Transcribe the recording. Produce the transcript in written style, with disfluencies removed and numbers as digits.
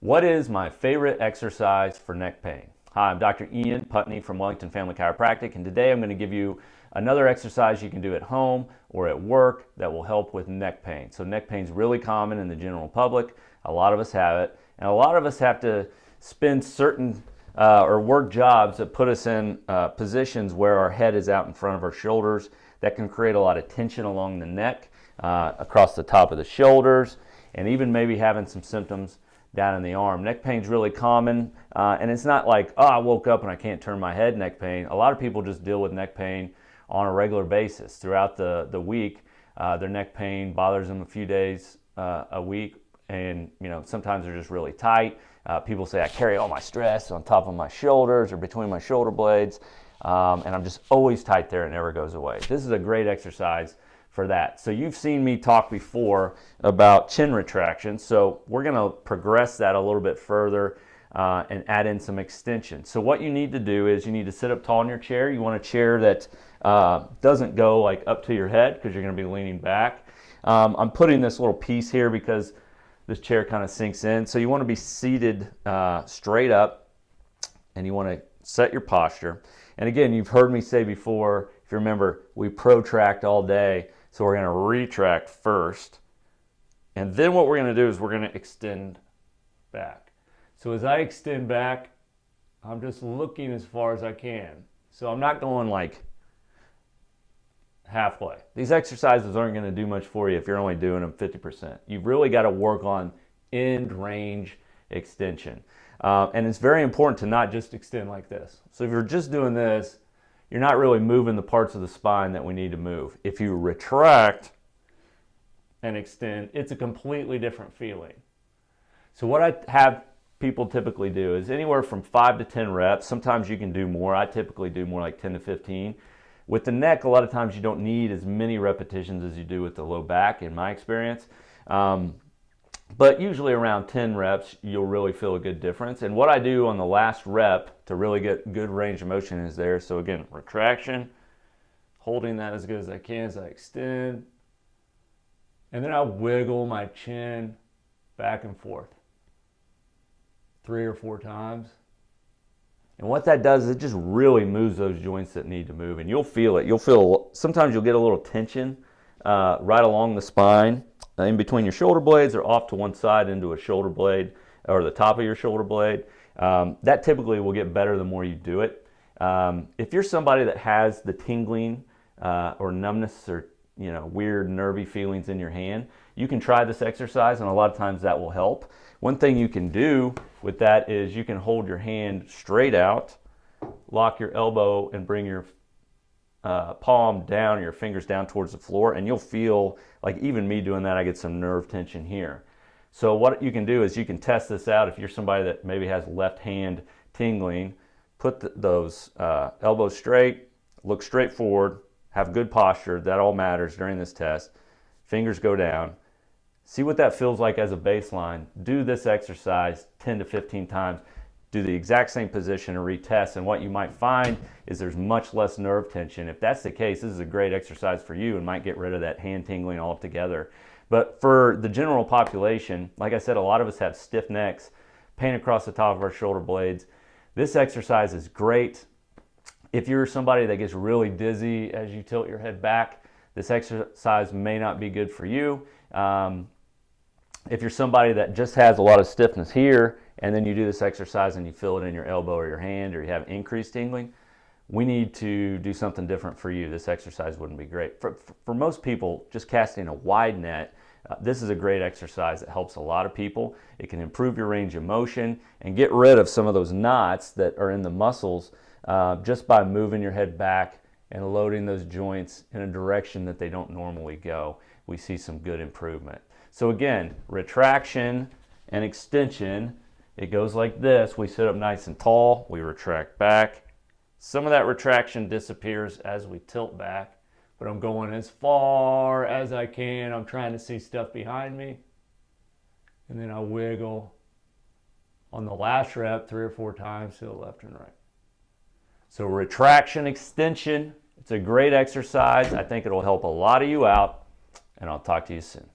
What is my favorite exercise for neck pain? Hi, I'm Dr. Ian Puntney from Wellington Chiropractic, and today I'm going to give you another exercise you can do at home or at work that will help with neck pain. So neck pain is really common in the general public. A lot of us have it, and a lot of us have to spend certain or work jobs that put us in positions where our head is out in front of our shoulders. That can create a lot of tension along the neck, across the top of the shoulders, and even maybe having some symptoms down in the arm. Neck pain is really common, and it's not like, oh, I woke up and I can't turn my head neck pain. A lot of people just deal with neck pain on a regular basis throughout the week. Their neck pain bothers them a few days a week, and sometimes they're just really tight. People say, I carry all my stress on top of my shoulders or between my shoulder blades, and I'm just always tight there. It never goes away. This is a great exercise for that. So you've seen me talk before about chin retraction. So we're going to progress that a little bit further and add in some extension. So what you need to do is you need to sit up tall in your chair. You want a chair that doesn't go like up to your head because you're going to be leaning back. I'm putting this little piece here because this chair kind of sinks in. So you want to be seated straight up, and you want to set your posture. And again, you've heard me say before, if you remember, we protract all day. So we're going to retract first, and then what we're going to do is we're going to extend back. So as I extend back, I'm just looking as far as I can. So I'm not going like halfway. These exercises aren't going to do much for you if you're only doing them 50%. You've really got to work on end range extension. And it's very important to not just extend like this. So if you're just doing this, you're not really moving the parts of the spine that we need to move. If you retract and extend, it's a completely different feeling. So what I have people typically do is anywhere from 5 to 10 reps. Sometimes you can do more. I typically do more like 10 to 15. With the neck, a lot of times you don't need as many repetitions as you do with the low back, in my experience. But usually around 10 reps, you'll really feel a good difference. And what I do on the last rep to really get good range of motion is there. So again, retraction, holding that as good as I can as I extend. And then I'll wiggle my chin back and forth 3 or 4 times. And what that does is it just really moves those joints that need to move. And you'll feel it. Sometimes you'll get a little tension right along the spine, in between your shoulder blades or off to one side into a shoulder blade or the top of your shoulder blade. That typically will get better the more you do it. If you're somebody that has the tingling or numbness or weird nervy feelings in your hand, you can try this exercise, and a lot of times that will help. One thing you can do with that is you can hold your hand straight out, lock your elbow, and bring your palm down, your fingers down towards the floor, and you'll feel like, even me doing that, I get some nerve tension here. So what you can do is you can test this out. If you're somebody that maybe has left hand tingling, put those elbows straight, look straight forward, have good posture. That all matters during this test. Fingers go down. See what that feels like as a baseline. Do this exercise 10 to 15 times. Do the exact same position and retest, and what you might find is there's much less nerve tension. If that's the case, this is a great exercise for you and might get rid of that hand tingling altogether. But for the general population, like I said, a lot of us have stiff necks, pain across the top of our shoulder blades. This exercise is great. If you're somebody that gets really dizzy as you tilt your head back, this exercise may not be good for you. If you're somebody that just has a lot of stiffness here, and then you do this exercise and you feel it in your elbow or your hand, or you have increased tingling, we need to do something different for you. This exercise wouldn't be great. For most people, just casting a wide net, this is a great exercise that helps a lot of people. It can improve your range of motion and get rid of some of those knots that are in the muscles just by moving your head back and loading those joints in a direction that they don't normally go. We see some good improvement. So again, retraction and extension. It goes like this. We sit up nice and tall. We retract back. Some of that retraction disappears as we tilt back, but I'm going as far as I can. I'm trying to see stuff behind me. And then I wiggle on the last rep 3 or 4 times to the left and right. So retraction, extension. It's a great exercise. I think it'll help a lot of you out, and I'll talk to you soon.